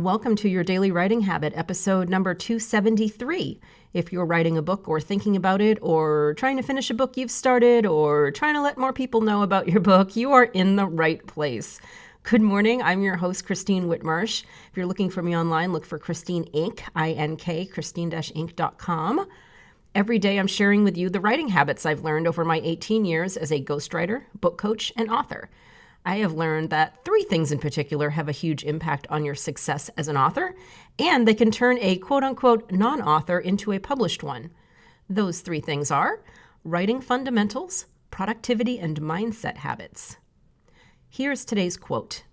Welcome to your Daily Writing Habit, episode number 273. If you're writing a book or thinking about it or trying to finish a book you've started or trying to let more people know about your book, you are in the right place. Good morning. I'm your host, Christine Whitmarsh. If you're looking for me online, look for Christine Inc., I-N-K, christine-inc.com. Every day I'm sharing with you the writing habits I've learned over my 18 years as a ghostwriter, book coach, and author. I have learned that 3 things in particular have a huge impact on your success as an author, and they can turn a quote-unquote non-author into a published one. Those 3 things are writing fundamentals, productivity, and mindset habits. Here's today's quote.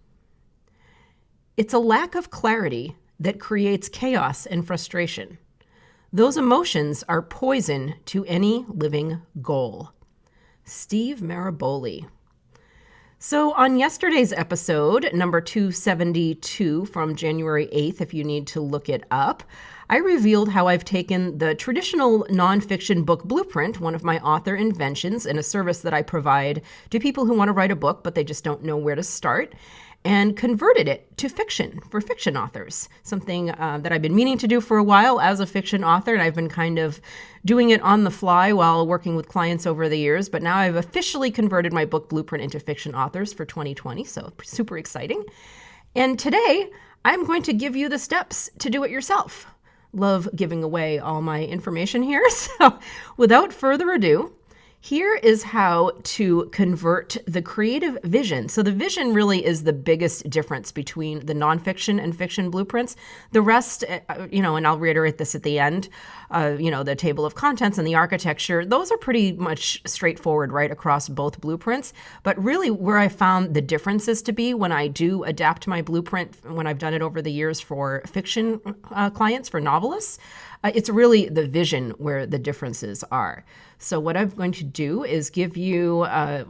"It's a lack of clarity that creates chaos and frustration. Those emotions are poison to any living goal." Steve Maraboli. So on yesterday's episode, number 272 from January 8th, if you need to look it up, I revealed how I've taken the traditional nonfiction book blueprint, one of my author inventions and a service that I provide to people who want to write a book, but they just don't know where to start, and converted it to fiction for fiction authors, something that I've been meaning to do for a while as a fiction author, and I've been kind of doing it on the fly while working with clients over the years, but now I've officially converted my book blueprint into fiction authors for 2020, so super exciting. And today, I'm going to give you the steps to do it yourself. Love giving away all my information here, so without further ado, here is how to convert the creative vision. So the vision really is the biggest difference between the nonfiction and fiction blueprints. The rest, and I'll reiterate this at the end, the table of contents and the architecture, those are pretty much straightforward right across both blueprints. But really where I found the differences to be when I do adapt my blueprint, when I've done it over the years for fiction clients, for novelists, it's really the vision where the differences are. So what I'm going to do is give you, 4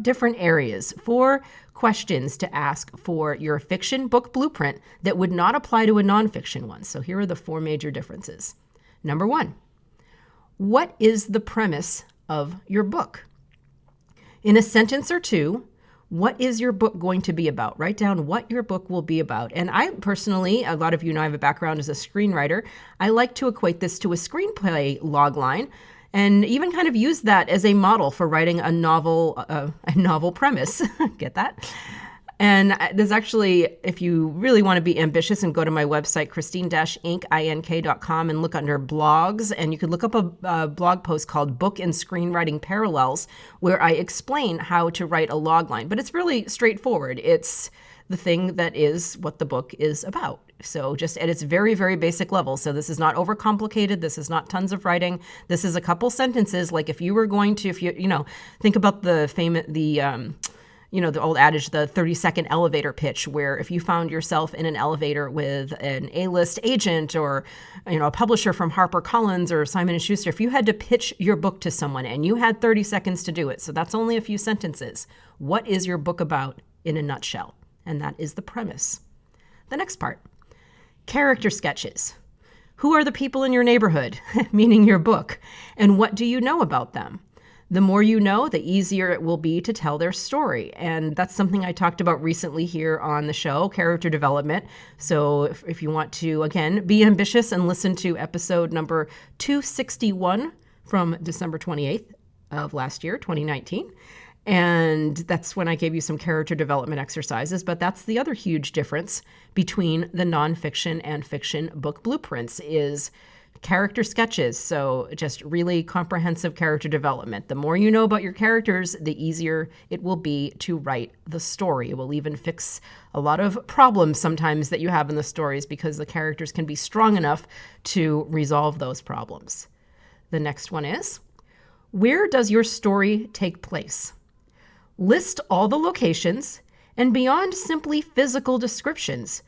different areas, 4 questions to ask for your fiction book blueprint that would not apply to a nonfiction one. So here are the 4 major differences. Number 1, what is the premise of your book? In a sentence or 2, what is your book going to be about? Write down what your book will be about. And I personally, a lot of you know I have a background as a screenwriter. I like to equate this to a screenplay logline and even kind of use that as a model for writing a novel premise. Get that? And there's actually, if you really want to be ambitious and go to my website, christine-inc.com, and look under blogs, and you could look up a blog post called Book and Screenwriting Parallels, where I explain how to write a logline. But it's really straightforward. It's the thing that is what the book is about. So just at its very, very basic level. So this is not overcomplicated. This is not tons of writing. This is a couple sentences. Like if you were going to, think about the old adage, the 30-second elevator pitch, where if you found yourself in an elevator with an A-list agent or, a publisher from HarperCollins or Simon & Schuster, if you had to pitch your book to someone and you had 30 seconds to do it, so that's only a few sentences. What is your book about in a nutshell? And that is the premise. The next part, character sketches. Who are the people in your neighborhood, meaning your book, and what do you know about them? The more you know, the easier it will be to tell their story. And that's something I talked about recently here on the show, character development. So if you want to, again, be ambitious and listen to episode number 261 from December 28th of last year, 2019. And that's when I gave you some character development exercises. But that's the other huge difference between the nonfiction and fiction book blueprints is character sketches. So just really comprehensive character development. The more you know about your characters, the easier it will be to write the story. It will even fix a lot of problems sometimes that you have in the stories because the characters can be strong enough to resolve those problems. The next one is, where does your story take place? List all the locations, and beyond simply physical descriptions,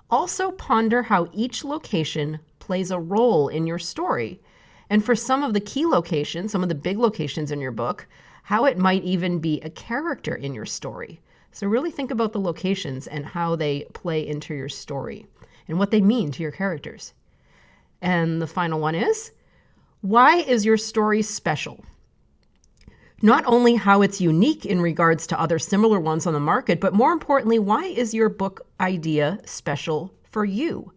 also ponder how each location plays a role in your story. And for some of the key locations, some of the big locations in your book, how it might even be a character in your story. So really think about the locations and how they play into your story and what they mean to your characters. And the final one is, why is your story special? Not only how it's unique in regards to other similar ones on the market, but more importantly, why is your book idea special for you?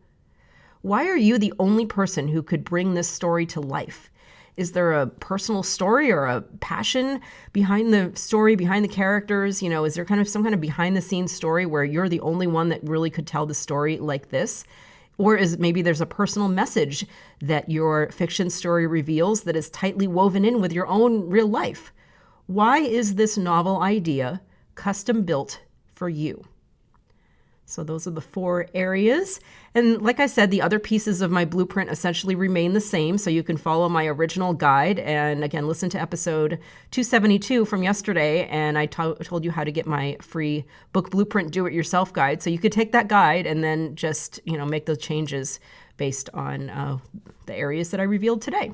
Why are you the only person who could bring this story to life? Is there a personal story or a passion behind the story, behind the characters? Is there kind of some kind of behind the scenes story where you're the only one that really could tell the story like this? Or is maybe there's a personal message that your fiction story reveals that is tightly woven in with your own real life? Why is this novel idea custom built for you? So those are the 4 areas. And like I said, the other pieces of my blueprint essentially remain the same. So you can follow my original guide. And again, listen to episode 272 from yesterday. And I told you how to get my free book blueprint do-it-yourself guide. So you could take that guide and then just, make those changes based on the areas that I revealed today.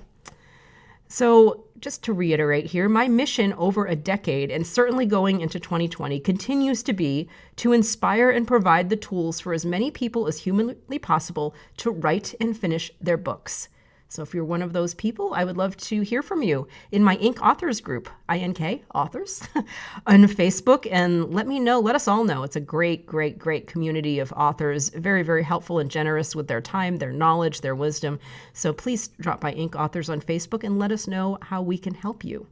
So just to reiterate here, my mission over a decade, and certainly going into 2020, continues to be to inspire and provide the tools for as many people as humanly possible to write and finish their books. So if you're one of those people, I would love to hear from you in my Ink Authors group, INK Authors, on Facebook, and let me know, let us all know. It's a great, great, great community of authors, very, very helpful and generous with their time, their knowledge, their wisdom. So please drop by Ink Authors on Facebook and let us know how we can help you.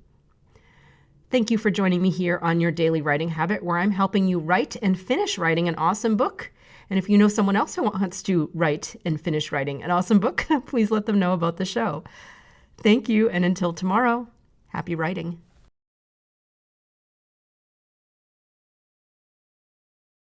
Thank you for joining me here on Your Daily Writing Habit, where I'm helping you write and finish writing an awesome book. And if you know someone else who wants to write and finish writing an awesome book, please let them know about the show. Thank you, and until tomorrow, happy writing.